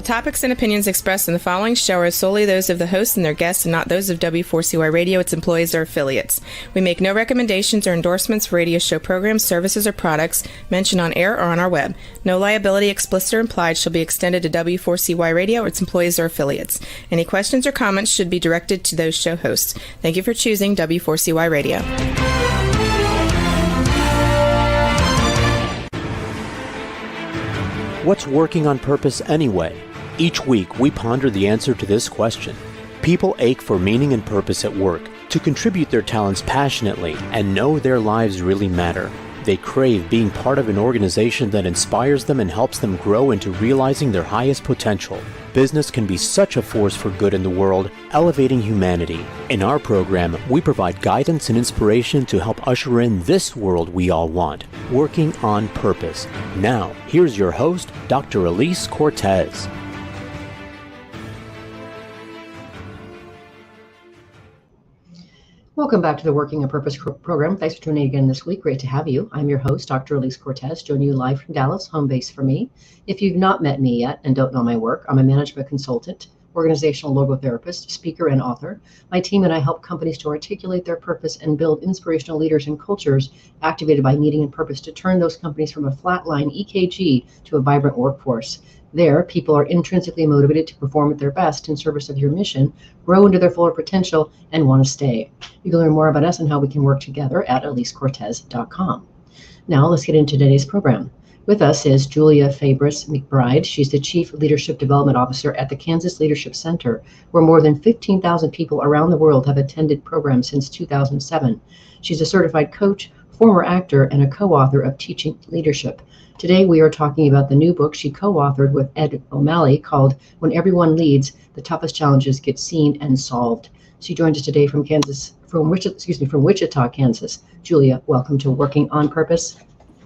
topics and opinions expressed in the following show are solely those of the host and their guests and not those of W4CY Radio, its employees, or affiliates. We make no recommendations or endorsements for radio show programs, services, or products mentioned on air or on our web. No liability, explicit or implied, shall be extended to W4CY Radio or its employees or affiliates. Any questions or comments should be directed to those show hosts. Thank you for choosing W4CY Radio. What's working on purpose anyway? Each week, we ponder the answer to this question. People ache for meaning and purpose at work, to contribute their talents passionately and know their lives really matter. They crave being part of an organization that inspires them and helps them grow into realizing their highest potential. Business can be such a force for good in the world, elevating humanity. In our program, we provide guidance and inspiration to help usher in this world we all want, working on purpose. Now, here's your host, Dr. Elise Cortez. Welcome back to the Working on Purpose program. Thanks for tuning in again this week. Great to have you. I'm your host, Dr. Elise Cortez, joining you live from Dallas, home base for me. If you've not met me yet and don't know my work, I'm a management consultant, organizational logotherapist, speaker, and author. My team and I help companies to articulate their purpose and build inspirational leaders and cultures activated by meaning and purpose to turn those companies from a flatline EKG to a vibrant workforce. There, people are intrinsically motivated to perform at their best in service of your mission, grow into their fuller potential, and want to stay. You can learn more about us and how we can work together at EliseCortez.com. Now, let's get into today's program. With us is Julia Fabris McBride. She's the Chief Leadership Development Officer at the Kansas Leadership Center, where more than 15,000 people around the world have attended programs since 2007. She's a certified coach, former actor, and a co-author of Teaching Leadership. Today, we are talking about the new book she co-authored with Ed O'Malley called When Everyone Leads, the Toughest Challenges Get Seen and Solved. She joins us today from Wichita, Kansas. Julia, welcome to Working on Purpose.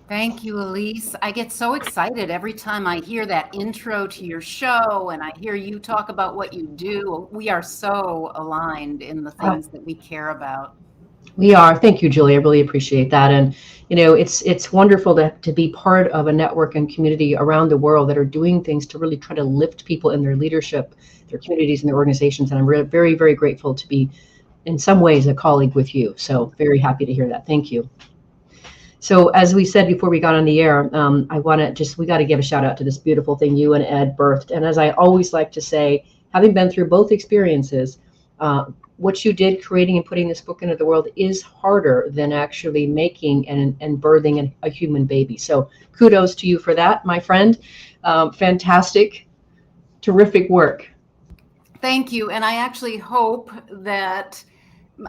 Thank you, Elise. I get so excited every time I hear that intro to your show and I hear you talk about what you do. We are so aligned in the things that we care about. We are. Thank you, Julie. I really appreciate that. And, you know, it's wonderful to be part of a network and community around the world that are doing things to really try to lift people in their leadership, their communities, and their organizations. And I'm very, very grateful to be, in some ways, a colleague with you. So very happy to hear that. Thank you. So as we said before we got on the air, we got to give a shout out to this beautiful thing you and Ed birthed. And as I always like to say, having been through both experiences, what you did creating and putting this book into the world is harder than actually making and birthing a human baby. So kudos to you for that, my friend. Fantastic, terrific work. Thank you. And I actually hope that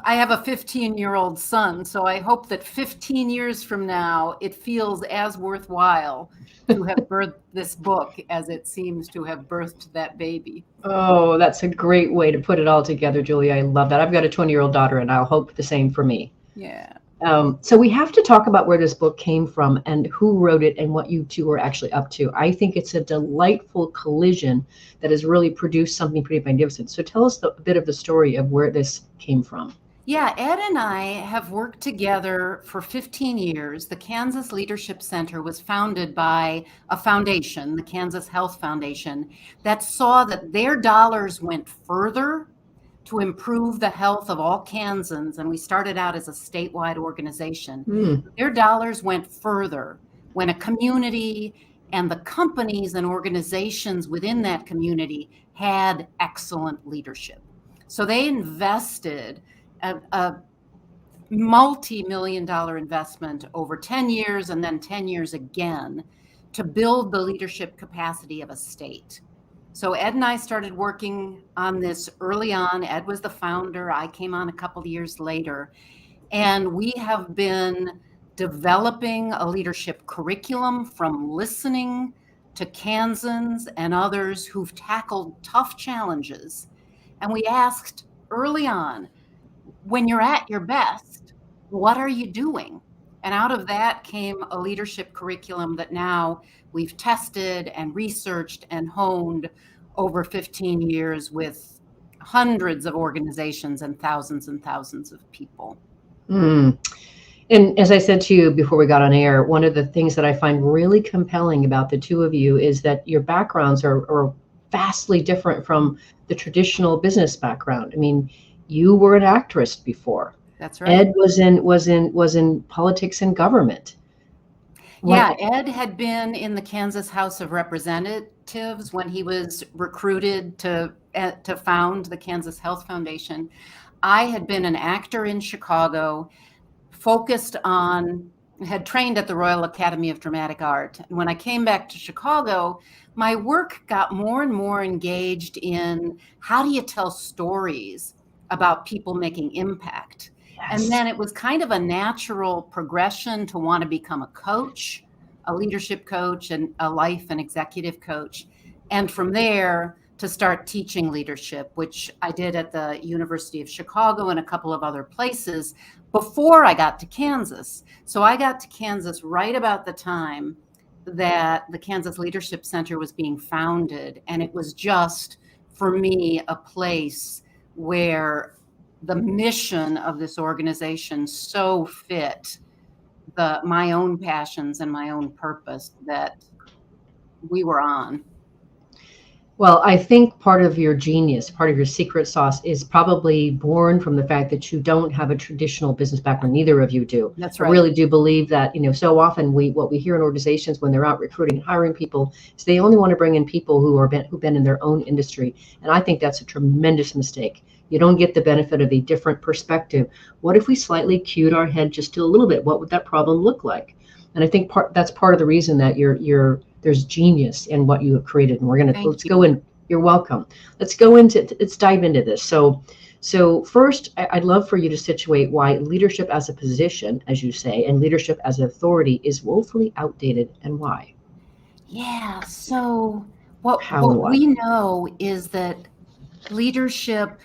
I have a 15-year-old son, so I hope that 15 years from now, it feels as worthwhile to have birthed this book as it seems to have birthed that baby. Oh, that's a great way to put it all together, Julia. I love that. I've got a 20-year-old daughter, and I'll hope the same for me. Yeah. So we have to talk about where this book came from and who wrote it and what you two are actually up to. I think it's a delightful collision that has really produced something pretty magnificent. So tell us a bit of the story of where this came from. Yeah, Ed and I have worked together for 15 years. The Kansas Leadership Center was founded by a foundation, the Kansas Health Foundation, that saw that their dollars went further to improve the health of all Kansans. And we started out as a statewide organization. Their dollars went further when a community and the companies and organizations within that community had excellent leadership. So they invested a multi-million-dollar investment over 10 years and then 10 years again to build the leadership capacity of a state. So Ed and I started working on this early on. Ed was the founder. I came on a couple of years later. And we have been developing a leadership curriculum from listening to Kansans and others who've tackled tough challenges. And we asked early on, when you're at your best, what are you doing? And out of that came a leadership curriculum that now we've tested and researched and honed over 15 years with hundreds of organizations and thousands of people. And as I said to you before we got on air, one of the things that I find really compelling about the two of you is that your backgrounds are vastly different from the traditional business background. I mean, you were an actress before. That's right. Ed was in politics and government. Yeah, Ed had been in the Kansas House of Representatives when he was recruited to found the Kansas Health Foundation. I had been an actor in Chicago, had trained at the Royal Academy of Dramatic Art. And when I came back to Chicago, my work got more and more engaged in how do you tell stories about people making impact. And then it was kind of a natural progression to want to become a coach, a leadership coach, and a life and executive coach. And from there to start teaching leadership, which I did at the University of Chicago and a couple of other places before I got to Kansas. So I got to Kansas right about the time that the Kansas Leadership Center was being founded. And it was just, for me, a place where the mission of this organization so fit my own passions and my own purpose that we were on. Well, I think part of your genius, part of your secret sauce is probably born from the fact that you don't have a traditional business background. Neither of you do. That's right. I really do believe that, so often what we hear in organizations when they're out recruiting and hiring people is they only want to bring in people who've been in their own industry. And I think that's a tremendous mistake. You don't get the benefit of a different perspective. What if we slightly cued our head just a little bit? What would that problem look like? And I think that's part of the reason that there's genius in what you have created. And let's go in. You're welcome. Let's dive into this. So first, I'd love for you to situate why leadership as a position, as you say, and leadership as an authority is woefully outdated and why. Yeah. So what why? We know is that leadership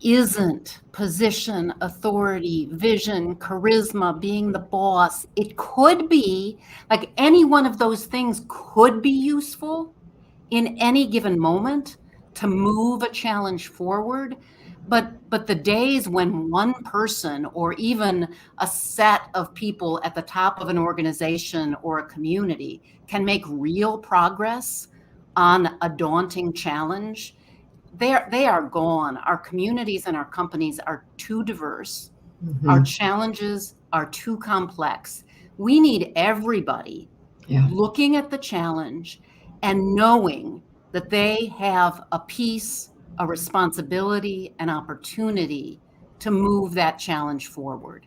isn't position, authority, vision, charisma, being the boss. It could be, like, any one of those things could be useful in any given moment to move a challenge forward. But the days when one person or even a set of people at the top of an organization or a community can make real progress on a daunting challenge, they are gone. Our communities and our companies are too diverse. Mm-hmm. Our challenges are too complex. We need everybody looking at the challenge and knowing that they have a piece, a responsibility, an opportunity to move that challenge forward.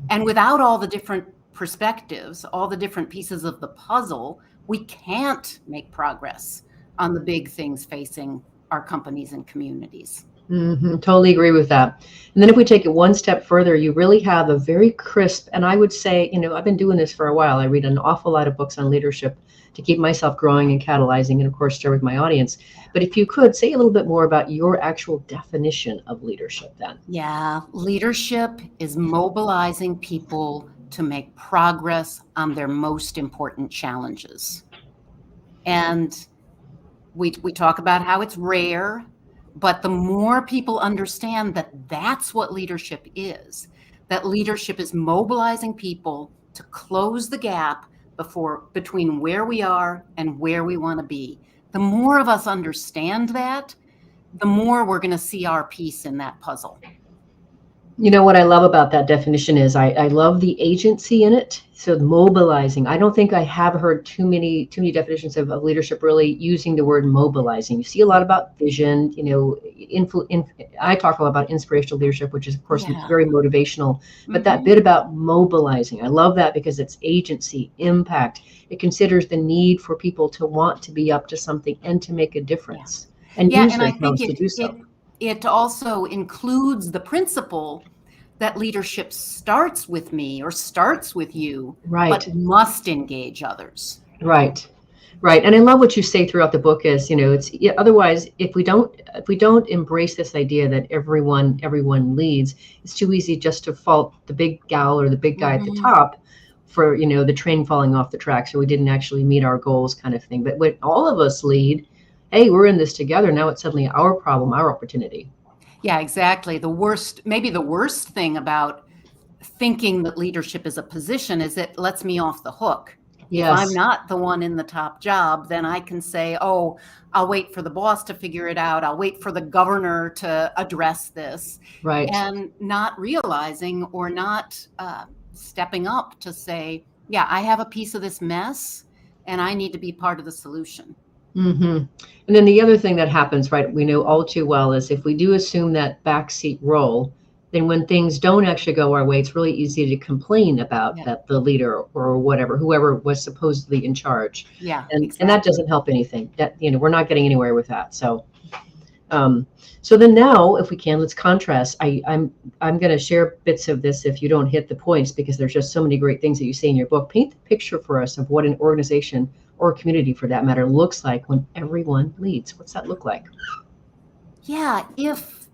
And without all the different perspectives, all the different pieces of the puzzle, we can't make progress on the big things facing our companies and communities. Mm-hmm. Totally agree with that. And then if we take it one step further, you really have a very crisp, and I would say, I've been doing this for a while. I read an awful lot of books on leadership to keep myself growing and catalyzing, and of course, share with my audience. But if you could say a little bit more about your actual definition of leadership then. Yeah, leadership is mobilizing people to make progress on their most important challenges. And we talk about how it's rare, but the more people understand that that's what leadership is, that leadership is mobilizing people to close the gap between where we are and where we want to be. The more of us understand that, the more we're going to see our piece in that puzzle. What I love about that definition is I love the agency in it. So mobilizing. I don't think I have heard too many definitions of leadership really using the word mobilizing. You see a lot about vision. I talk a lot about inspirational leadership, which is of course very motivational. But that bit about mobilizing, I love that because it's agency, impact. It considers the need for people to want to be up to something and to make a difference, and use their talents to do so. It also includes the principle that leadership starts with me or starts with you, but must engage others. Right. And I love what you say throughout the book is, otherwise, if we don't embrace this idea that everyone leads, it's too easy just to fault the big gal or the big guy at the top for, the train falling off the tracks, or we didn't actually meet our goals kind of thing. But when all of us lead, hey, we're in this together. Now it's suddenly our problem, our opportunity. Yeah, exactly. Maybe the worst thing about thinking that leadership is a position is it lets me off the hook. If I'm not the one in the top job, then I can say, oh, I'll wait for the boss to figure it out. I'll wait for the governor to address this. Right. And not realizing or not stepping up to say, yeah, I have a piece of this mess and I need to be part of the solution. And then the other thing that happens, right, we know all too well, is if we do assume that backseat role, then when things don't actually go our way, it's really easy to complain about that the leader or whatever, whoever was supposedly in charge. Yeah, and exactly. and that doesn't help anything. That, we're not getting anywhere with that. So so then now, if we can, let's contrast. I'm going to share bits of this if you don't hit the points, because there's just so many great things that you say in your book. Paint the picture for us of what an organization, or a community for that matter, looks like when everyone leads. What's that look like? Yeah, if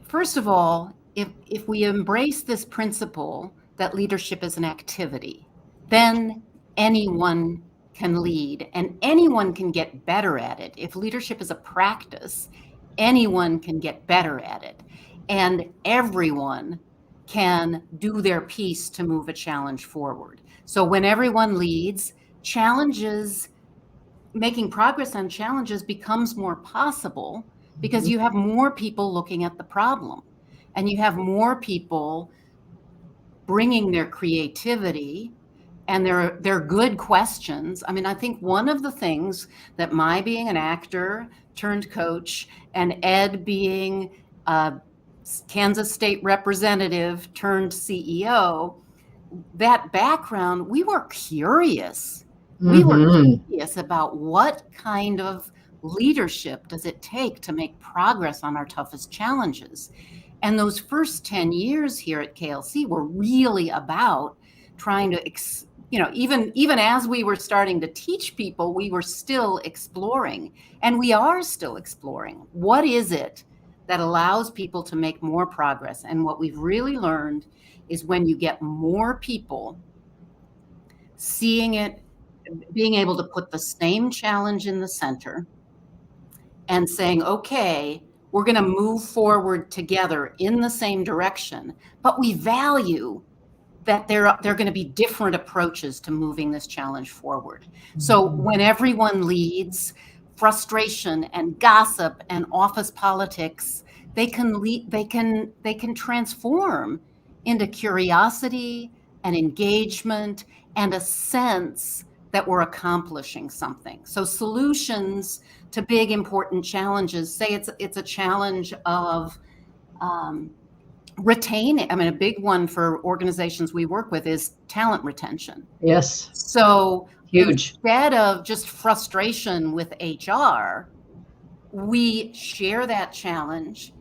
first of all, if we embrace this principle that leadership is an activity, then anyone can lead and anyone can get better at it. If leadership is a practice, anyone can get better at it. And everyone can do their piece to move a challenge forward. So when everyone leads, challenges, making progress on challenges becomes more possible because you have more people looking at the problem and you have more people bringing their creativity and their good questions. I mean, I think one of the things that my being an actor turned coach and Ed being a Kansas State representative turned CEO, that background, we were curious. We were curious about what kind of leadership does it take to make progress on our toughest challenges. And those first 10 years here at KLC were really about trying to, even as we were starting to teach people, we were still exploring, and we are still exploring. What is it that allows people to make more progress? And what we've really learned is when you get more people seeing it, being able to put the same challenge in the center and saying, okay, we're going to move forward together in the same direction, but we value that there are going to be different approaches to moving this challenge forward. So when everyone leads, frustration and gossip and office politics, they can transform into curiosity and engagement and a sense that we're accomplishing something. So solutions to big important challenges, say it's a challenge of retaining. I mean, a big one for organizations we work with is talent retention. Yes. So huge. Instead of just frustration with HR, we share that challenge.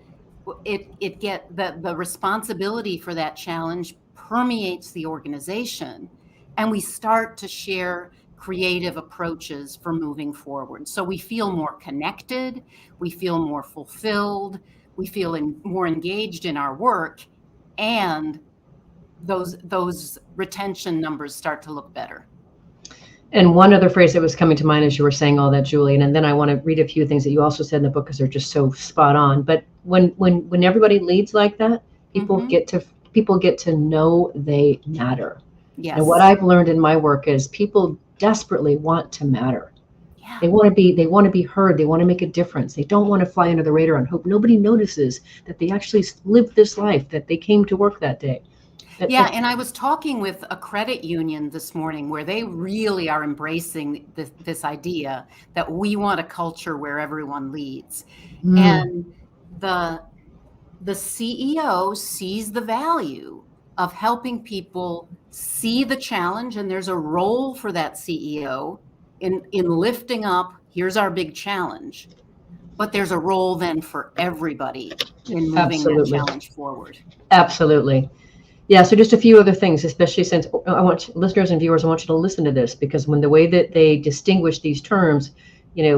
It get the responsibility for that challenge permeates the organization, and we start to share creative approaches for moving forward. So we feel more connected, we feel more fulfilled, we feel more engaged in our work, and those retention numbers start to look better. And one other phrase that was coming to mind as you were saying all that, Julian, and then I want to read a few things that you also said in the book because they're just so spot on. But when everybody leads like that, people get to know they matter. Yes. And what I've learned in my work is people desperately want to matter. Yeah. They want to be heard. They want to make a difference. They don't want to fly under the radar and hope nobody notices that they actually lived this life, that they came to work that day. And I was talking with a credit union this morning where they really are embracing this idea that we want a culture where everyone leads. And the CEO sees the value of helping people see the challenge, and there's a role for that CEO in lifting up, here's our big challenge. But there's a role then for everybody in moving that challenge forward. Absolutely. Yeah, so just a few other things, especially since I want listeners and viewers, I want you to listen to this, because when the way that they distinguish these terms,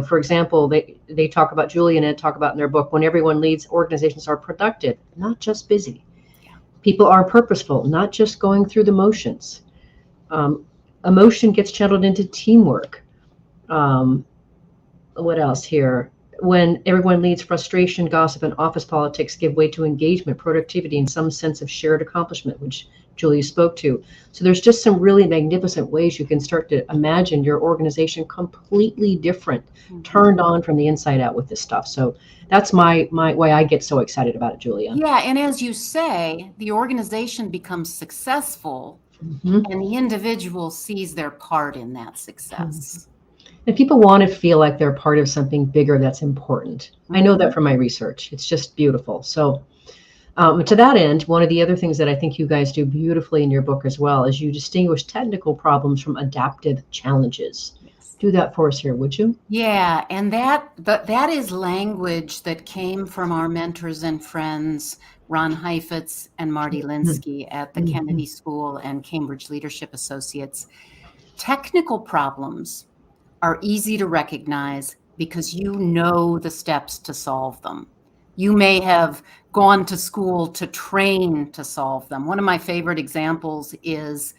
for example, they talk about, Julie and Ed talk about in their book, when everyone leads, organizations are productive, not just busy. Yeah. People are purposeful, not just going through the motions. Emotion gets channeled into teamwork. What else here? when everyone leads, frustration, gossip, and office politics give way to engagement, productivity, and some sense of shared accomplishment, which Julia spoke to. So there's just some really magnificent ways you can start to imagine your organization completely different, turned on from the inside out with this stuff. So that's my why I get so excited about it, Julia. Yeah, and as you say, the organization becomes successful, and the individual sees their part in that success. And people want to feel like they're part of something bigger that's important. I know that from my research. It's just beautiful. So to that end, one of the other things that I think you guys do beautifully in your book as well is you distinguish technical problems from adaptive challenges. Yes. Do that for us here, would you? Yeah, and that is language that came from our mentors and friends, Ron Heifetz and Marty Linsky at the Kennedy School and Cambridge Leadership Associates. Technical problems are easy to recognize because you know the steps to solve them. You may have gone to school to train to solve them. One of my favorite examples is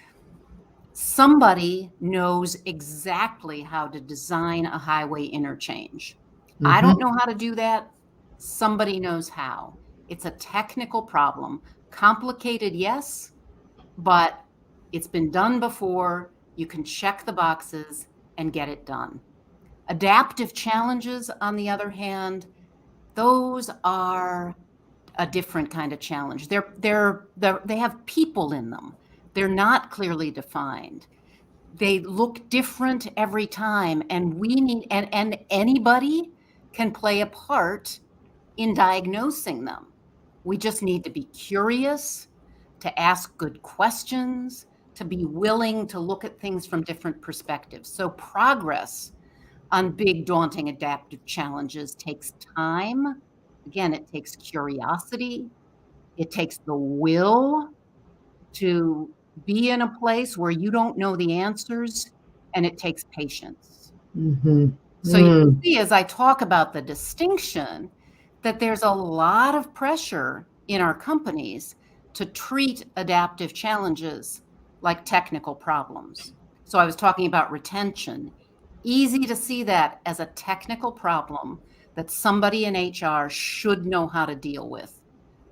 somebody knows exactly how to design a highway interchange. I don't know how to do that. Somebody knows how. It's a technical problem. Complicated, yes, but it's been done before. You can check the boxes and get it done. Adaptive challenges, on the other hand, those are a different kind of challenge. They have people in them. They're not clearly defined. They look different every time, and we need and anybody can play a part in diagnosing them. We just need to be curious, to ask good questions, to be willing to look at things from different perspectives. So progress on big, daunting, adaptive challenges takes time. Again, it takes curiosity. It takes the will to be in a place where you don't know the answers, and it takes patience. So you see, as I talk about the distinction, that there's a lot of pressure in our companies to treat adaptive challenges like technical problems. So I was talking about retention. Easy to see that as a technical problem that somebody in HR should know how to deal with.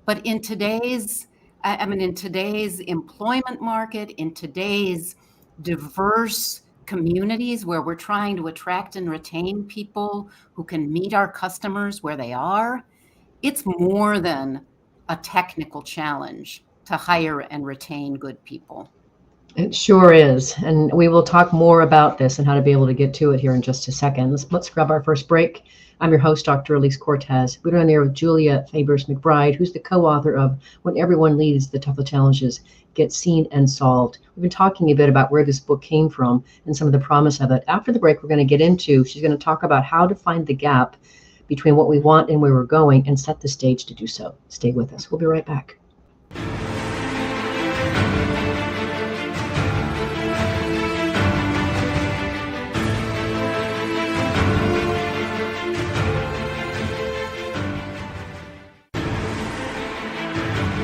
But in today's employment market, in today's diverse communities where we're trying to attract and retain people who can meet our customers where they are, it's more than a technical challenge to hire and retain good people. It sure is. And we will talk more about this and how to be able to get to it here in just a second. Let's grab our first break. I'm your host, Dr. Elise Cortez. We're on there with Julia Fabris McBride, who's the co-author of When Everyone Leads, the Toughest Challenges Get Seen and Solved. We've been talking a bit about where this book came from and some of the promise of it. After the break, we're going to get into, she's going to talk about how to find the gap between what we want and where we're going and set the stage to do so. Stay with us. We'll be right back.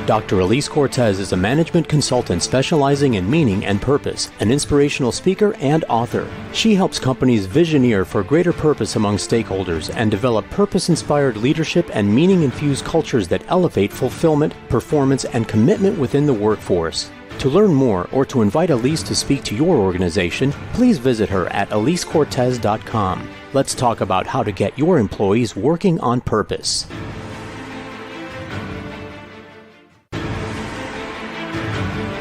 Dr. Elise Cortez is a management consultant specializing in meaning and purpose, an inspirational speaker and author. She helps companies visioneer for greater purpose among stakeholders and develop purpose-inspired leadership and meaning-infused cultures that elevate fulfillment, performance, and commitment within the workforce. To learn more or to invite Elise to speak to your organization, please visit her at elisecortez.com. Let's talk about how to get your employees working on purpose.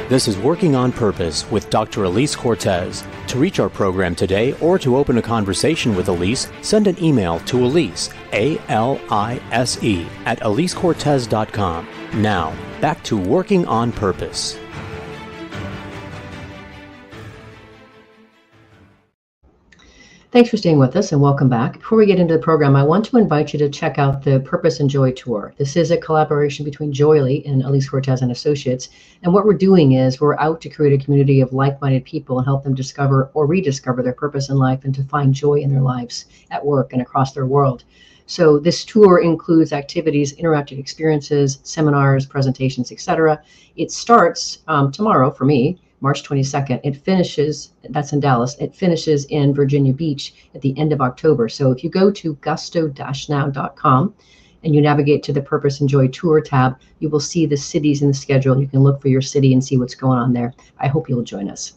This is Working on Purpose with Dr. Elise Cortez. To reach our program today or to open a conversation with Elise, send an email to Elise, A-L-I-S-E, at elisecortez.com. Now, back to Working on Purpose. Thanks for staying with us and welcome back. Before we get into the program, I want to invite you to check out the Purpose and Joy Tour. This is a collaboration between Joyly and Elise Cortez and Associates. And what we're doing is we're out to create a community of like-minded people and help them discover or rediscover their purpose in life and to find joy in their lives at work and across their world. So this tour includes activities, interactive experiences, seminars, presentations, etc. It starts tomorrow for me March 22nd. It finishes, that's in Dallas, it finishes in Virginia Beach at the end of October. So if you go to gusto-now.com and you navigate to the Purpose and Joy Tour tab, you will see the cities in the schedule. You can look for your city and see what's going on there. I hope you'll join us.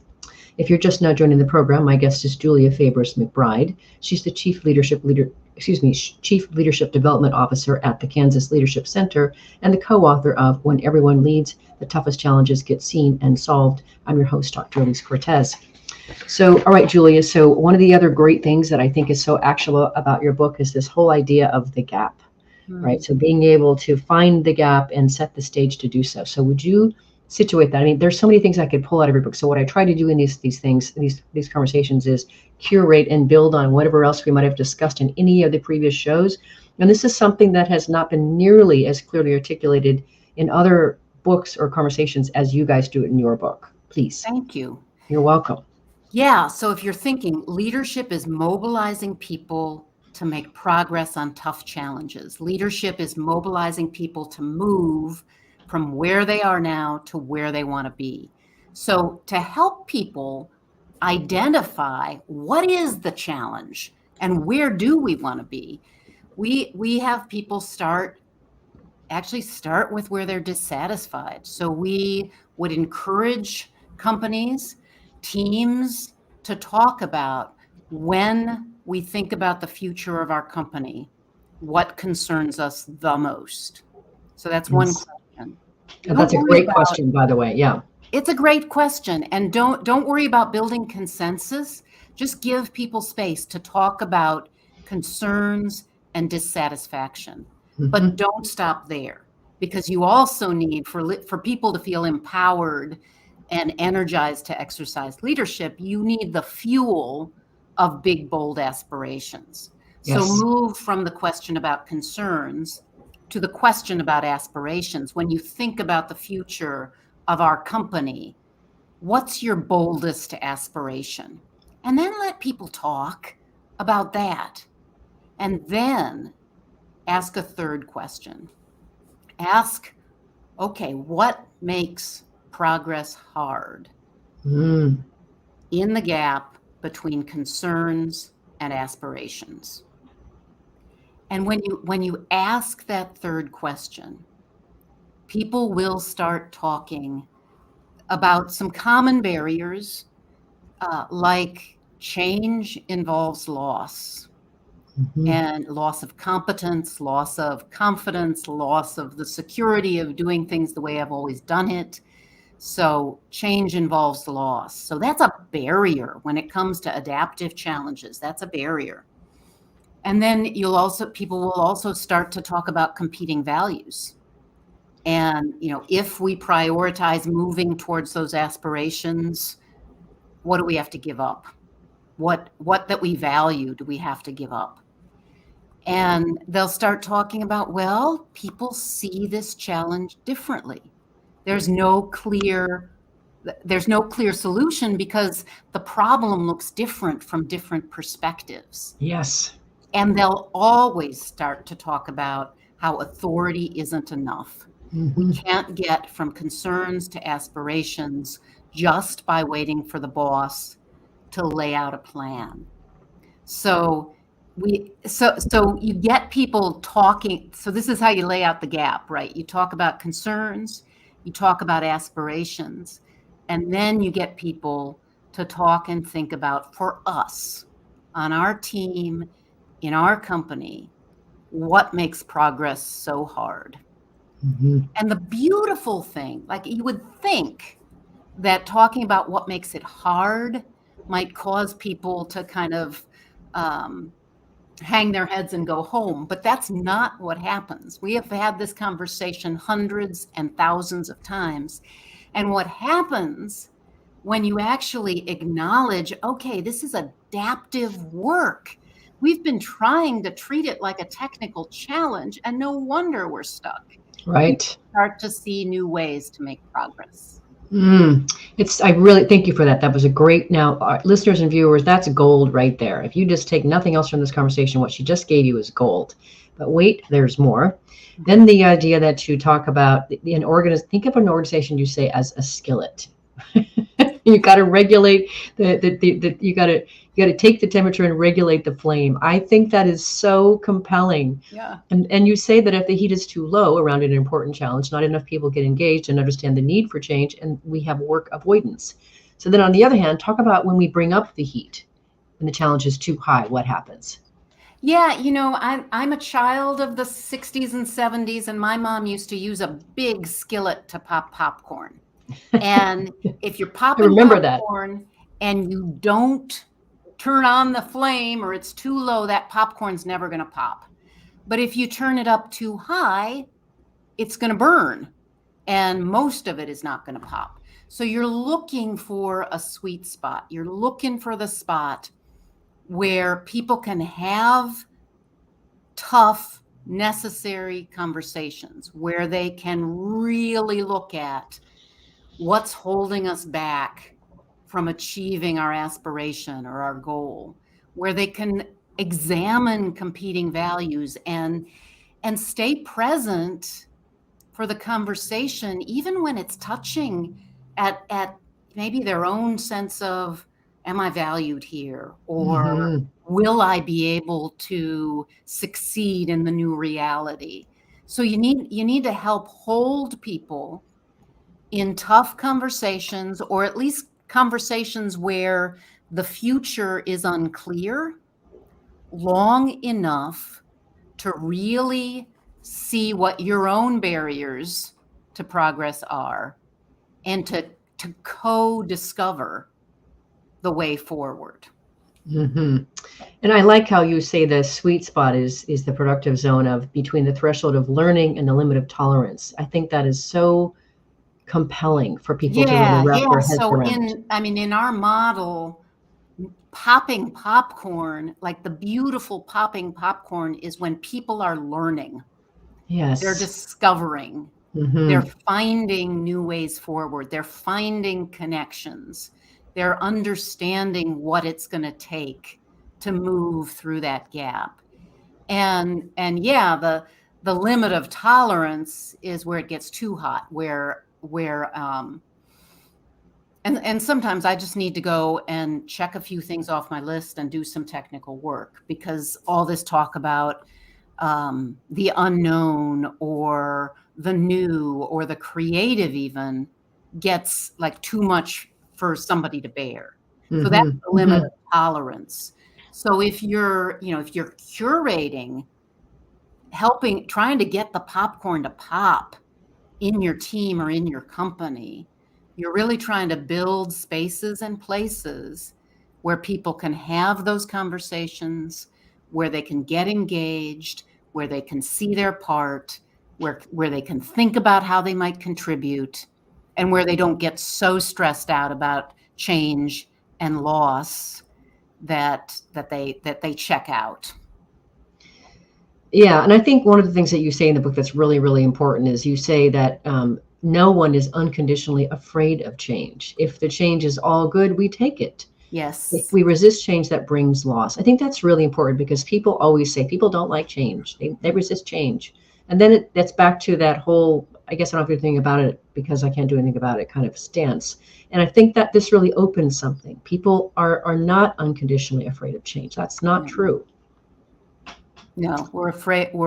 If you're just now joining the program, my guest is Julia Fabris McBride. She's the Chief Leadership Development Officer at the Kansas Leadership Center and the co-author of When Everyone Leads, the Toughest Challenges Get Seen and Solved. I'm your host, Dr. Elise Cortez. So, all right, Julia. So one of the other great things that I think is so actionable about your book is this whole idea of the gap, right? So being able to find the gap and set the stage to do so. So would you situate that? I mean, there's so many things I could pull out of your book. So what I try to do in these conversations is curate and build on whatever else we might have discussed in any of the previous shows. And this is something that has not been nearly as clearly articulated in other books or conversations as you guys do it in your book. Please. Thank you. You're welcome. Yeah. So if you're thinking leadership is mobilizing people to make progress on tough challenges, leadership is mobilizing people to move from where they are now to where they want to be. So to help people identify what is the challenge and where do we want to be, we have people start with where they're dissatisfied. So we would encourage companies, teams to talk about when we think about the future of our company, what concerns us the most. So that's one question. And that's a great question, by the way. Yeah. It's a great question. And don't worry about building consensus. Just give people space to talk about concerns and dissatisfaction. Mm-hmm. But don't stop there, because you also need for people to feel empowered and energized to exercise leadership. You need the fuel of big, bold aspirations. Yes. So move from the question about concerns to the question about aspirations. When you think about the future of our company, what's your boldest aspiration? And then let people talk about that. And then ask a third question. Ask, okay, what makes progress hard in the gap between concerns and aspirations? And when you ask that third question, people will start talking about some common barriers, like change involves loss, and loss of competence, loss of confidence, loss of the security of doing things the way I've always done it. So change involves loss. So that's a barrier when it comes to adaptive challenges. That's a barrier. And then people will also start to talk about competing values. And, if we prioritize moving towards those aspirations, what do we have to give up? What that we value do we have to give up? And they'll start talking about, well, people see this challenge differently. There's no clear solution because the problem looks different from different perspectives. Yes. And they'll always start to talk about how authority isn't enough. Mm-hmm. We can't get from concerns to aspirations just by waiting for the boss to lay out a plan. So you get people talking. So this is how you lay out the gap, right? You talk about concerns, you talk about aspirations, and then you get people to talk and think about, for us, on our team, in our company, what makes progress so hard? Mm-hmm. And the beautiful thing, like you would think that talking about what makes it hard might cause people to kind of hang their heads and go home, but that's not what happens. We have had this conversation hundreds and thousands of times. And what happens when you actually acknowledge, okay, this is adaptive work. We've been trying to treat it like a technical challenge, and no wonder we're stuck. Right. We start to see new ways to make progress. I really thank you for that. That was a great, now listeners and viewers, that's gold right there. If you just take nothing else from this conversation, what she just gave you is gold. But wait, there's more. Then the idea that you talk about think of an organization, you say, as a skillet. You got to regulate you got to take the temperature and regulate the flame. I think that is so compelling. Yeah. And you say that if the heat is too low around an important challenge, not enough people get engaged and understand the need for change, and we have work avoidance. So then on the other hand, talk about when we bring up the heat and the challenge is too high, what happens? Yeah, I'm a child of the 60s and 70s, and my mom used to use a big skillet to pop popcorn. And if you're popping remember that. popcorn and you don't turn on the flame or it's too low, that popcorn's never going to pop. But if you turn it up too high, it's going to burn, and most of it is not going to pop. So you're looking for a sweet spot. You're looking for the spot where people can have tough, necessary conversations, where they can really look at what's holding us back from achieving our aspiration or our goal, where they can examine competing values and stay present for the conversation, even when it's touching at maybe their own sense of, am I valued here? Or will I be able to succeed in the new reality? So you need to help hold people in tough conversations, or at least conversations where the future is unclear, long enough to really see what your own barriers to progress are, and to co-discover the way forward. And I like how you say the sweet spot is the productive zone of between the threshold of learning and the limit of tolerance. I think that is so compelling for people to really wrap their heads around. In our model, popping popcorn, like the beautiful popping popcorn, is when people are learning. Yes. They're discovering. They're finding new ways forward. They're finding connections. They're understanding what it's going to take to move through that gap. And yeah, the limit of tolerance is where it gets too hot, and sometimes I just need to go and check a few things off my list and do some technical work, because all this talk about the unknown or the new or the creative even gets like too much for somebody to bear. So that's the limit of tolerance. So if you're curating, trying to get the popcorn to pop in your team or in your company, you're really trying to build spaces and places where people can have those conversations, where they can get engaged, where they can see their part, where they can think about how they might contribute, and where they don't get so stressed out about change and loss that they check out. Yeah, and I think one of the things that you say in the book that's really, really important is you say that no one is unconditionally afraid of change. If the change is all good, we take it. Yes. If we resist change, that brings loss. I think that's really important, because people always say people don't like change. They resist change. And then that's back to that whole, I guess I don't have to do anything about it because I can't do anything about it kind of stance. And I think that this really opens something. People are not unconditionally afraid of change. That's not true. No, we're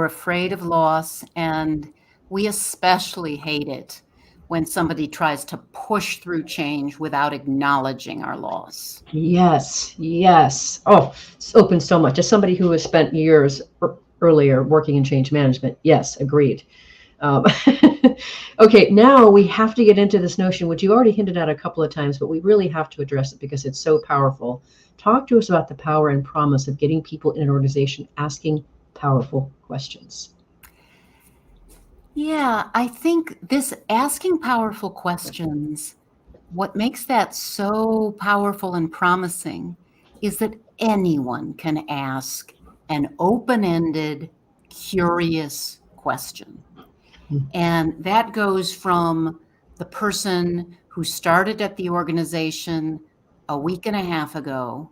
afraid of loss, and we especially hate it when somebody tries to push through change without acknowledging our loss. Yes. Oh, it's opened so much. As somebody who has spent years earlier working in change management, yes, agreed. Okay, now we have to get into this notion, which you already hinted at a couple of times, but we really have to address it because it's so powerful. Talk to us about the power and promise of getting people in an organization asking powerful questions. Yeah, I think this asking powerful questions, what makes that so powerful and promising is that anyone can ask an open-ended, curious question. And that goes from the person who started at the organization a week and a half ago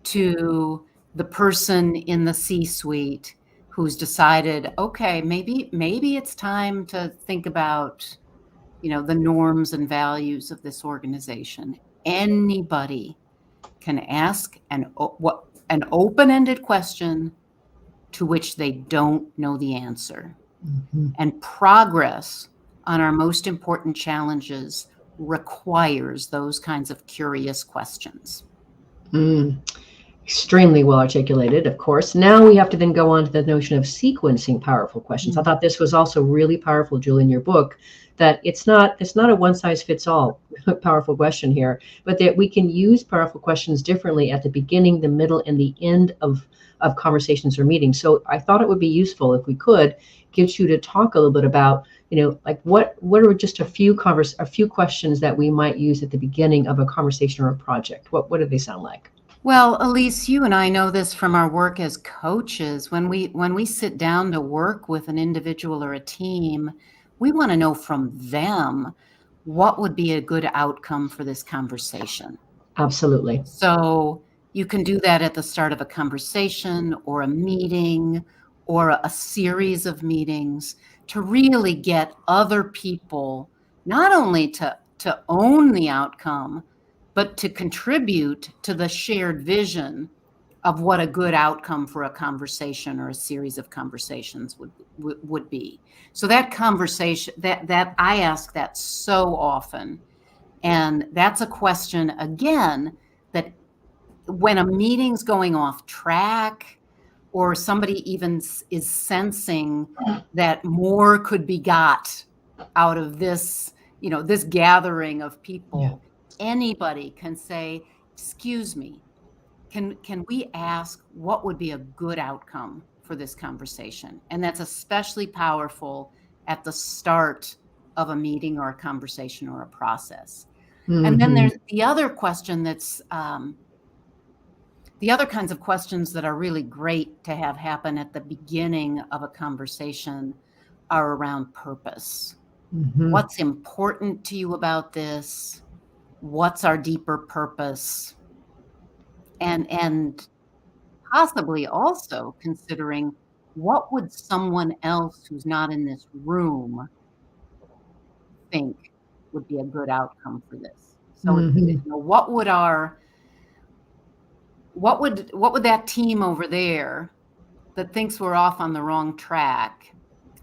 to the person in the C-suite who's decided, okay, maybe it's time to think about, the norms and values of this organization. anybody can ask an open-ended question to which they don't know the answer. Mm-hmm. And progress on our most important challenges requires those kinds of curious questions. Extremely well articulated, of course. Now we have to then go on to the notion of sequencing powerful questions. I thought this was also really powerful, Julie, in your book, that it's not a one size fits all powerful question here, but that we can use powerful questions differently at the beginning, the middle, and the end of conversations or meetings. So I thought it would be useful if we could get you to talk a little bit about, like what are just a few questions that we might use at the beginning of a conversation or a project. What do they sound like? Well, Elise, you and I know this from our work as coaches. When we sit down to work with an individual or a team, we want to know from them what would be a good outcome for this conversation. Absolutely. So you can do that at the start of a conversation or a meeting or a series of meetings to really get other people not only to own the outcome, but to contribute to the shared vision of what a good outcome for a conversation or a series of conversations would be. So that conversation, that I ask that so often, and that's a question, again, that when a meeting's going off track, or somebody even is sensing that more could be got out of this, this gathering of people. Yeah. Anybody can say, excuse me, can we ask what would be a good outcome for this conversation? And that's especially powerful at the start of a meeting or a conversation or a process. Mm-hmm. And then there's the other question that's, the other kinds of questions that are really great to have happen at the beginning of a conversation are around purpose. Mm-hmm. What's important to you about this? What's our deeper purpose? And possibly also considering what would someone else who's not in this room think would be a good outcome for this. So mm-hmm. What would that team over there that thinks we're off on the wrong track,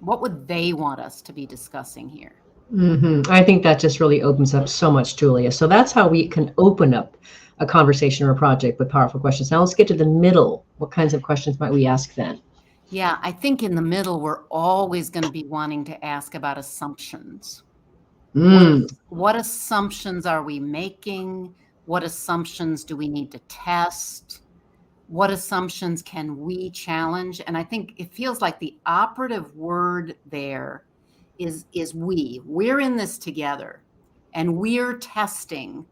what would they want us to be discussing here? Mm-hmm. I think that just really opens up so much, Julia. So that's how we can open up a conversation or a project with powerful questions. Now let's get to the middle. What kinds of questions might we ask then? Yeah, I think in the middle, we're always going to be wanting to ask about assumptions. What assumptions are we making? What assumptions do we need to test? What assumptions can we challenge? And I think it feels like the operative word there is we're in this together, and we're testing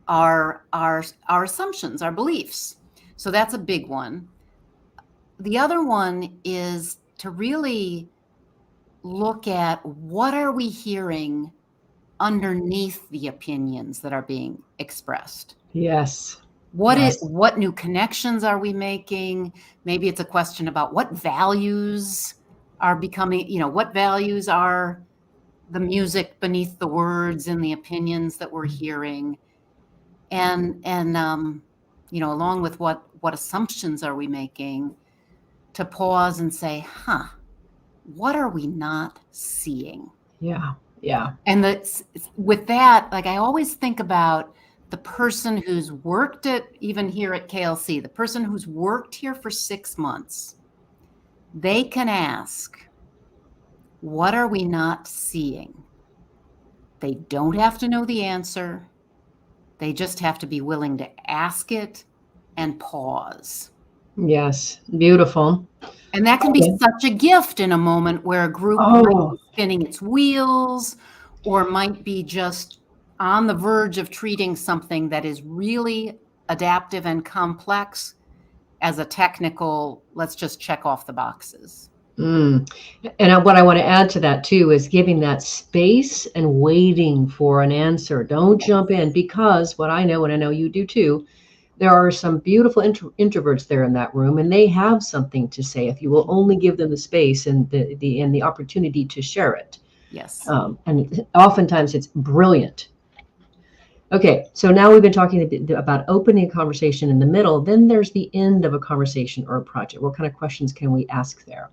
our assumptions, our beliefs. So that's a big one. The other one is to really look at what are we hearing underneath the opinions that are being expressed. Yes. What new connections are we making? Maybe it's a question about what values are becoming, what values are the music beneath the words and the opinions that we're hearing. And along with what assumptions are we making, to pause and say, what are we not seeing? Yeah. Yeah. And with that, like I always think about the person who's worked even here at KLC, the person who's worked here for 6 months, they can ask, what are we not seeing? They don't have to know the answer. They just have to be willing to ask it and pause. Yes, beautiful. And that can be such a gift in a moment where a group might be spinning its wheels or might be just on the verge of treating something that is really adaptive and complex as a technical, let's just check off the boxes. And what I want to add to that too is giving that space and waiting for an answer. Don't jump in, because what I know, and I know you do too, there are some beautiful introverts there in that room, and they have something to say if you will only give them the space and the opportunity to share it. Yes. And oftentimes it's brilliant. Okay, so now we've been talking a bit about opening a conversation in the middle. Then there's the end of a conversation or a project. What kind of questions can we ask there?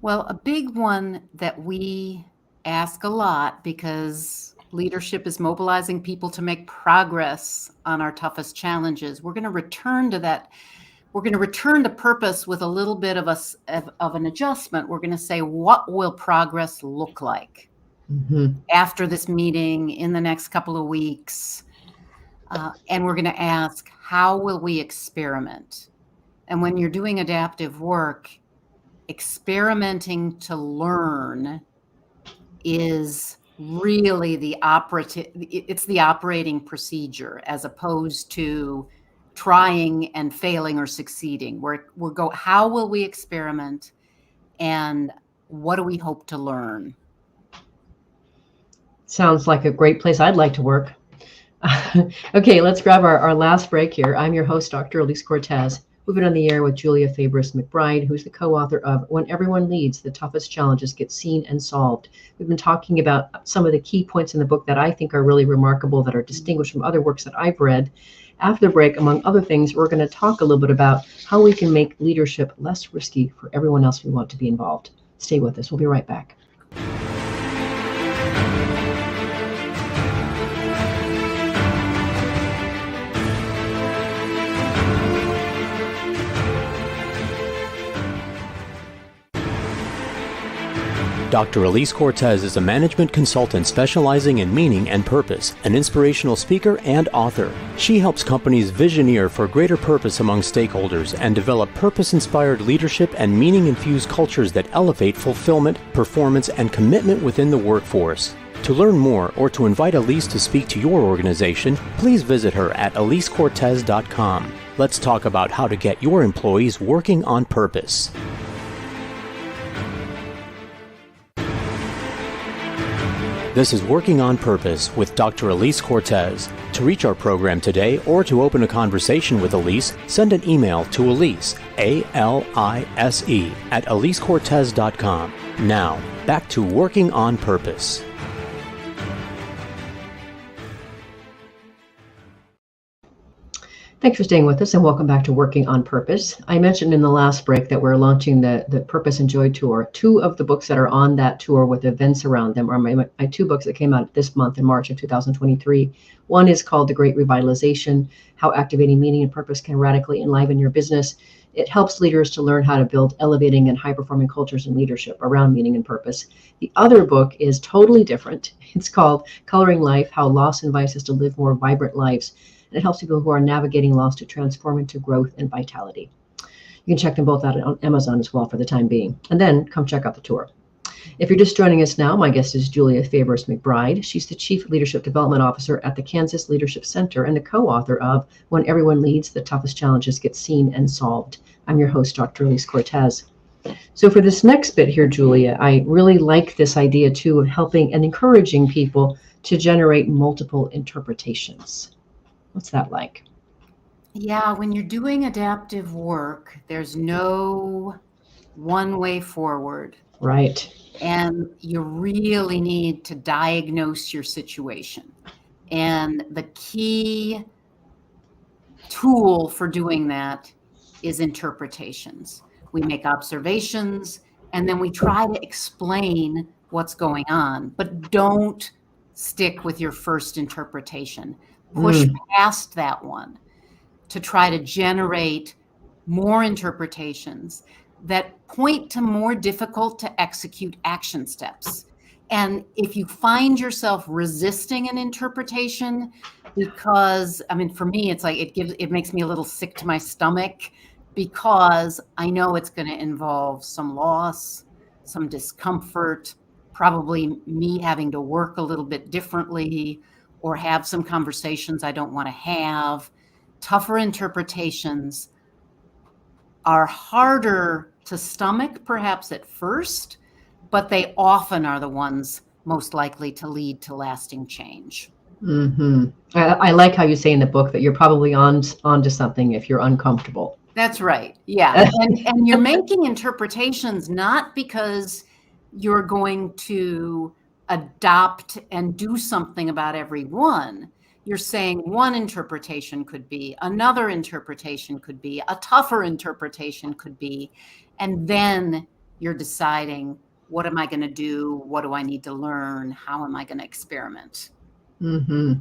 Well, a big one that we ask a lot, because leadership is mobilizing people to make progress on our toughest challenges. We're going to return to that. We're going to return to purpose with a little bit of an adjustment. We're going to say, what will progress look like after this meeting, in the next couple of weeks? And we're going to ask, how will we experiment? And when you're doing adaptive work, experimenting to learn is really it's the operating procedure, as opposed to trying and failing or succeeding. How will we experiment, and what do we hope to learn? Sounds like a great place I'd like to work. Okay, let's grab our last break here. I'm your host, Dr. Elise Cortez. We've been on the air with Julia Fabris McBride, who's the co-author of When Everyone Leads, The Toughest Challenges Get Seen and Solved. We've been talking about some of the key points in the book that I think are really remarkable, that are distinguished from other works that I've read. After the break, among other things, we're going to talk a little bit about how we can make leadership less risky for everyone else we want to be involved. Stay with us. We'll be right back. Dr. Elise Cortez is a management consultant specializing in meaning and purpose, an inspirational speaker and author. She helps companies visioneer for greater purpose among stakeholders and develop purpose-inspired leadership and meaning-infused cultures that elevate fulfillment, performance, and commitment within the workforce. To learn more or to invite Elise to speak to your organization, please visit her at elisecortez.com. Let's talk about how to get your employees working on purpose. This is Working on Purpose with Dr. Elise Cortez. To reach our program today or to open a conversation with Elise, send an email to Elise, A-L-I-S-E, at elisecortez.com. Now, back to Working on Purpose. Thanks for staying with us, and welcome back to Working on Purpose. I mentioned in the last break that we're launching the Purpose and Joy Tour. Two of the books that are on that tour with events around them are my two books that came out this month in March of 2023. One is called The Great Revitalization, How Activating Meaning and Purpose Can Radically Enliven Your Business. It helps leaders to learn how to build elevating and high-performing cultures and leadership around meaning and purpose. The other book is totally different. It's called Coloring Life, How Loss Invites Us to Live More Vibrant Lives. And it helps people who are navigating loss to transform into growth and vitality. You can check them both out on Amazon as well for the time being. And then come check out the tour. If you're just joining us now, my guest is Julia Fabris McBride. She's the Chief Leadership Development Officer at the Kansas Leadership Center and the co-author of When Everyone Leads, The Toughest Challenges Get Seen and Solved. I'm your host, Dr. Elise Cortez. So for this next bit here, Julia, I really like this idea too of helping and encouraging people to generate multiple interpretations. What's that like? Yeah, when you're doing adaptive work, there's no one way forward. Right. And you really need to diagnose your situation. And the key tool for doing that is interpretations. We make observations, and then we try to explain what's going on, but don't stick with your first interpretation. Push past that one to try to generate more interpretations that point to more difficult to execute action steps. And if you find yourself resisting an interpretation, because, I mean, for me, it's like it makes me a little sick to my stomach, because I know it's going to involve some loss, some discomfort, probably me having to work a little bit differently, or have some conversations I don't want to have. Tougher interpretations are harder to stomach, perhaps at first, but they often are the ones most likely to lead to lasting change. I like how you say in the book that you're probably onto something if you're uncomfortable. That's right. Yeah. and you're making interpretations not because you're going to adopt and do something about every one. You're saying one interpretation could be, another interpretation could be, a tougher interpretation could be, and then you're deciding, what am I going to do? What do I need to learn? How am I going to experiment? Mm-hmm.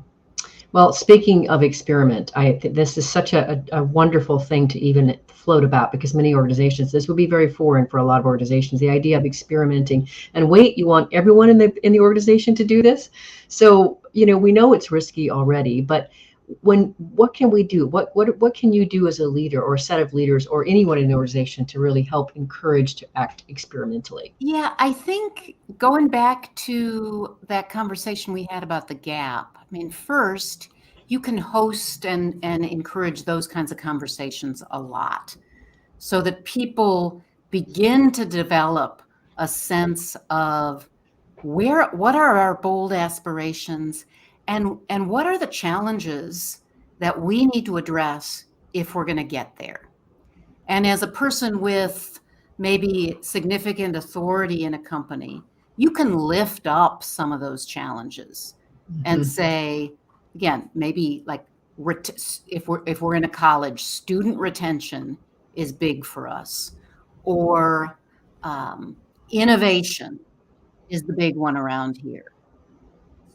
Well, speaking of experiment, this is such a wonderful thing to even float about, because many organizations, this would be very foreign for a lot of organizations, the idea of experimenting. And wait, you want everyone in the organization to do this? So, we know it's risky already, but what can we do? What can you do as a leader or a set of leaders or anyone in the organization to really help encourage to act experimentally? Yeah, I think going back to that conversation we had about the gap, I mean, first, you can host and encourage those kinds of conversations a lot, so that people begin to develop a sense of what are our bold aspirations, and what are the challenges that we need to address if we're going to get there. And as a person with maybe significant authority in a company, you can lift up some of those challenges and say, again, maybe like if we're in a college, student retention is big for us, or innovation is the big one around here.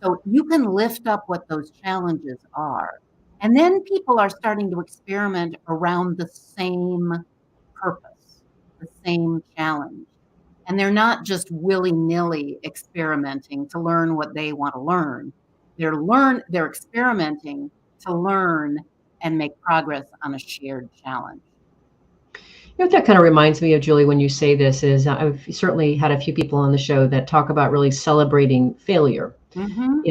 So you can lift up what those challenges are. And then people are starting to experiment around the same purpose, the same challenge. And they're not just willy-nilly experimenting to learn what they want to learn. They're experimenting to learn and make progress on a shared challenge. What that kind of reminds me of, Julie, when you say this, is I've certainly had a few people on the show that talk about really celebrating failure. And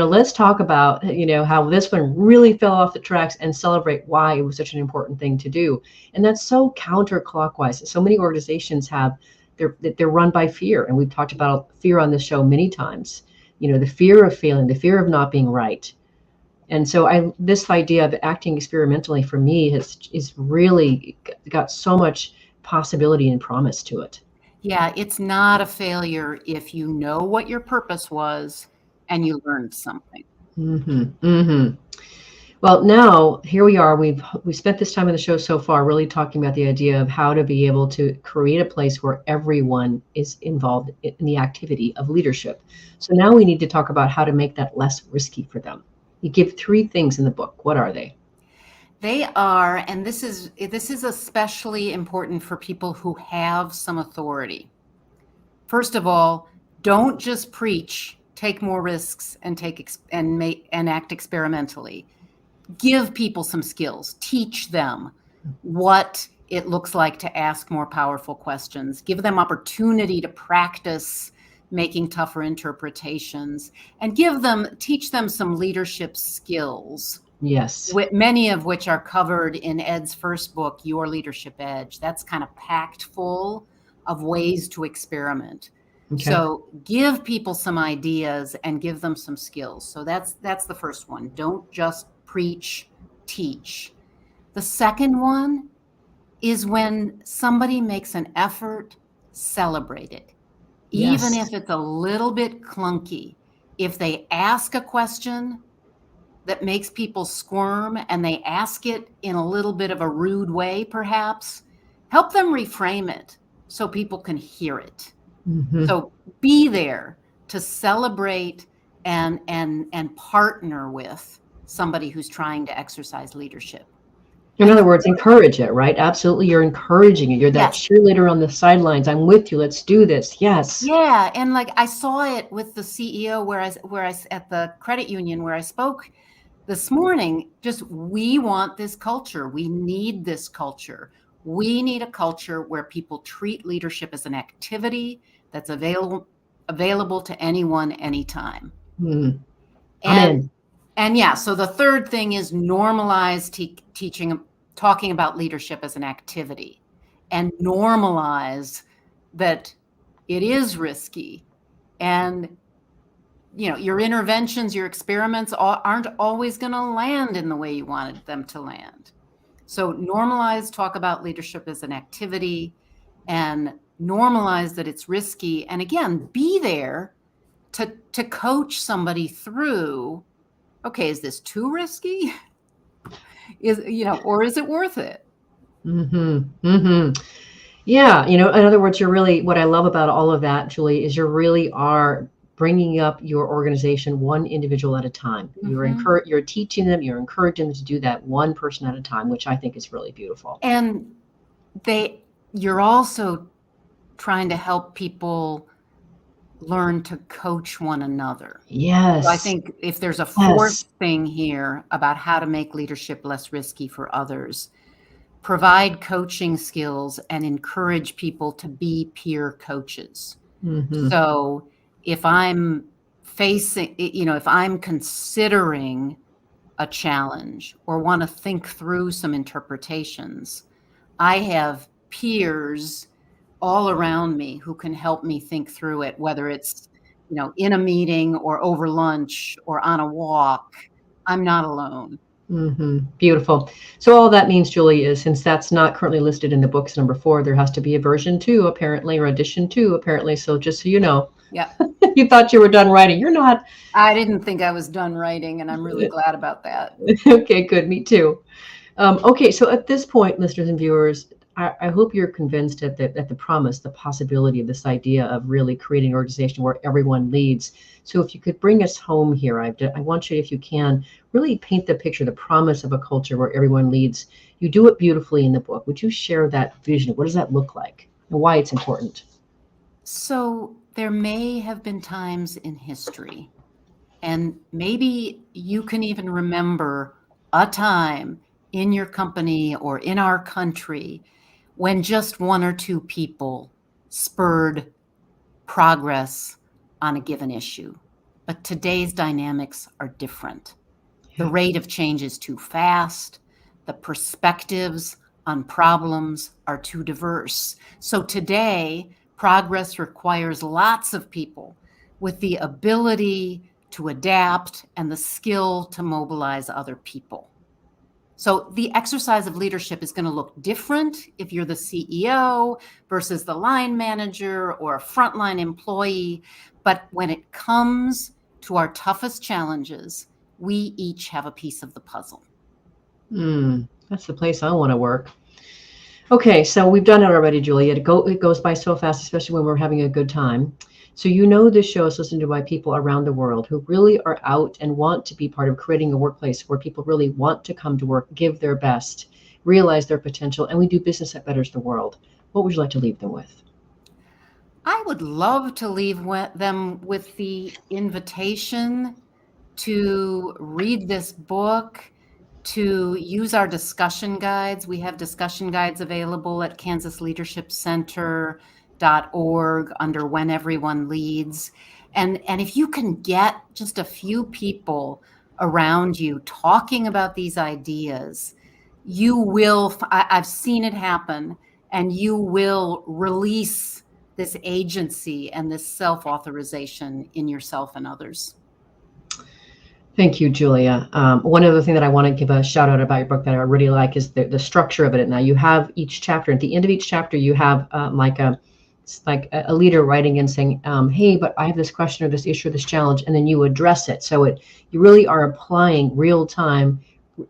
let's talk about, how this one really fell off the tracks, and celebrate why it was such an important thing to do. And that's so counterclockwise. So many organizations they're run by fear. And we've talked about fear on this show many times, the fear of failing, the fear of not being right. And so this idea of acting experimentally for me is really got so much possibility and promise to it. Yeah, it's not a failure if you know what your purpose was and you learned something. Mm-hmm. Mm-hmm. Well, now here we are. We spent this time of the show so far really talking about the idea of how to be able to create a place where everyone is involved in the activity of leadership. So now we need to talk about how to make that less risky for them. You give 3 things in the book. What are they? They are, and this is especially important for people who have some authority. First of all, don't just preach, take more risks, and act experimentally. Give people some skills. Teach them what it looks like to ask more powerful questions. Give them opportunity to practice making tougher interpretations, and teach them some leadership skills. Yes. Many of which are covered in Ed's first book, Your Leadership Edge. That's kind of packed full of ways to experiment. Okay. So give people some ideas and give them some skills. So that's the first one. Don't just preach, teach. The second one is when somebody makes an effort, celebrate it. Yes. Even if it's a little bit clunky. If they ask a question that makes people squirm, and they ask it in a little bit of a rude way, perhaps, help them reframe it so people can hear it. Mm-hmm. So be there to celebrate and partner with somebody who's trying to exercise leadership. In other words, encourage it, right? Absolutely. You're encouraging it. You're that cheerleader on the sidelines. I'm with you. Let's do this. Yes. Yeah. And like I saw it with the CEO where I at the credit union where I spoke this morning, we want this culture. We need this culture. We need a culture where people treat leadership as an activity that's available to anyone, anytime. Mm. And yeah, so the third thing is normalize talking about leadership as an activity, and normalize that it is risky, and your interventions, your experiments aren't always going to land in the way you wanted them to land. So normalize, talk about leadership as an activity, and normalize that it's risky, and again, be there to coach somebody through, okay, is this too risky? Or is it worth it? Mm-hmm. Mm-hmm. Yeah. In other words, what I love about all of that, Julie, is you really are bringing up your organization one individual at a time. Mm-hmm. You're teaching them, you're encouraging them to do that one person at a time, which I think is really beautiful. And you're also trying to help people learn to coach one another. Yes. So I think if there's a fourth thing here about how to make leadership less risky for others, provide coaching skills and encourage people to be peer coaches. Mm-hmm. So if I'm if I'm considering a challenge or want to think through some interpretations, I have peers all around me who can help me think through it, whether it's, in a meeting or over lunch or on a walk. I'm not alone. Mm-hmm. Beautiful. So all that means, Julie, is since that's not currently listed in the books number 4, there has to be a version 2, apparently, or edition 2, apparently. So just so you know. Yeah. You thought you were done writing. You're not. I didn't think I was done writing, and I'm really glad about that. Okay, good. Me too. Okay, so at this point, listeners and viewers, I hope you're convinced at the promise, the possibility of this idea of really creating an organization where everyone leads. So if you could bring us home here, I want you, if you can, really paint the picture, the promise of a culture where everyone leads. You do it beautifully in the book. Would you share that vision? What does that look like and why it's important? So there may have been times in history, and maybe you can even remember a time in your company or in our country when just one or two people spurred progress on a given issue. But today's dynamics are different. The rate of change is too fast. The perspectives on problems are too diverse. So today, progress requires lots of people with the ability to adapt and the skill to mobilize other people. So the exercise of leadership is going to look different if you're the CEO versus the line manager or a frontline employee. But when it comes to our toughest challenges, we each have a piece of the puzzle. That's the place I want to work. Okay, so we've done it already, Julie. It goes by so fast, especially when we're having a good time. So this show is listened to by people around the world who really are out and want to be part of creating a workplace where people really want to come to work, give their best, realize their potential, and we do business that betters the world. What would you like to leave them with? I would love to leave them with the invitation to read this book, to use our discussion guides. We have discussion guides available at kansasleadershipcenter.org under When Everyone Leads. And if you can get just a few people around you talking about these ideas, you will, I've seen it happen, and you will release this agency and this self-authorization in yourself and others. Thank you, Julia. One other thing that I want to give a shout out about your book that I really like is the structure of it. Now you have each chapter. At the end of each chapter, you have like a leader writing in saying, "Hey, but I have this question or this issue or this challenge," and then you address it. So you really are applying real time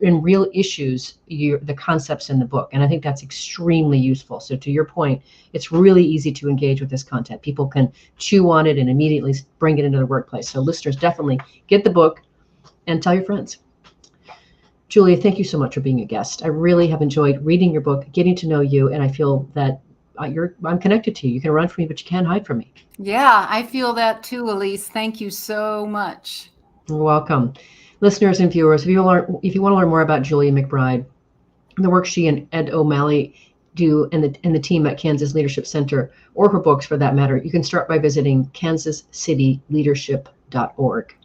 in real issues the concepts in the book, and I think that's extremely useful. So to your point, it's really easy to engage with this content. People can chew on it and immediately bring it into the workplace. So listeners, definitely get the book and tell your friends. Julia, thank you so much for being a guest. I really have enjoyed reading your book, getting to know you, and I feel that I'm connected to you. You can run from me, but you can't hide from me. Yeah, I feel that too, Elise. Thank you so much. You're welcome. Listeners and viewers, if you want to learn more about Julia McBride, the work she and Ed O'Malley do and the team at Kansas Leadership Center, or her books for that matter, you can start by visiting kansascityleadership.org.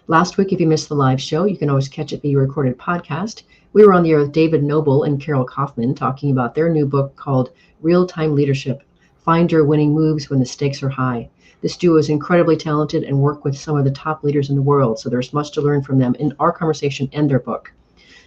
Last week, if you missed the live show, you can always catch it via recorded podcast. We were on the air with David Noble and Carol Kaufman talking about their new book called Real-Time Leadership, Find Your Winning Moves When the Stakes Are High. This duo is incredibly talented and work with some of the top leaders in the world, so there's much to learn from them in our conversation and their book.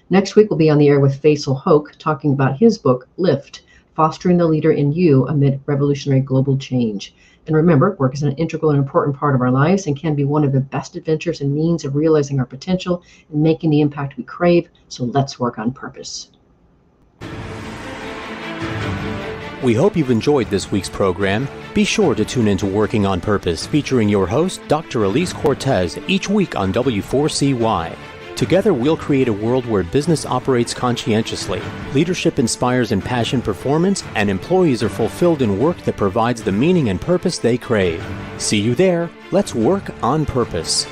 Next week, we'll be on the air with Faisal Hoke talking about his book, Lift, fostering the leader in you amid revolutionary global change. And remember, work is an integral and important part of our lives and can be one of the best adventures and means of realizing our potential and making the impact we crave. So let's work on purpose. We hope you've enjoyed this week's program. Be sure to tune into Working on Purpose, featuring your host, Dr. Elise Cortez, each week on W4CY. Together, we'll create a world where business operates conscientiously, leadership inspires impassioned performance, and employees are fulfilled in work that provides the meaning and purpose they crave. See you there. Let's work on purpose.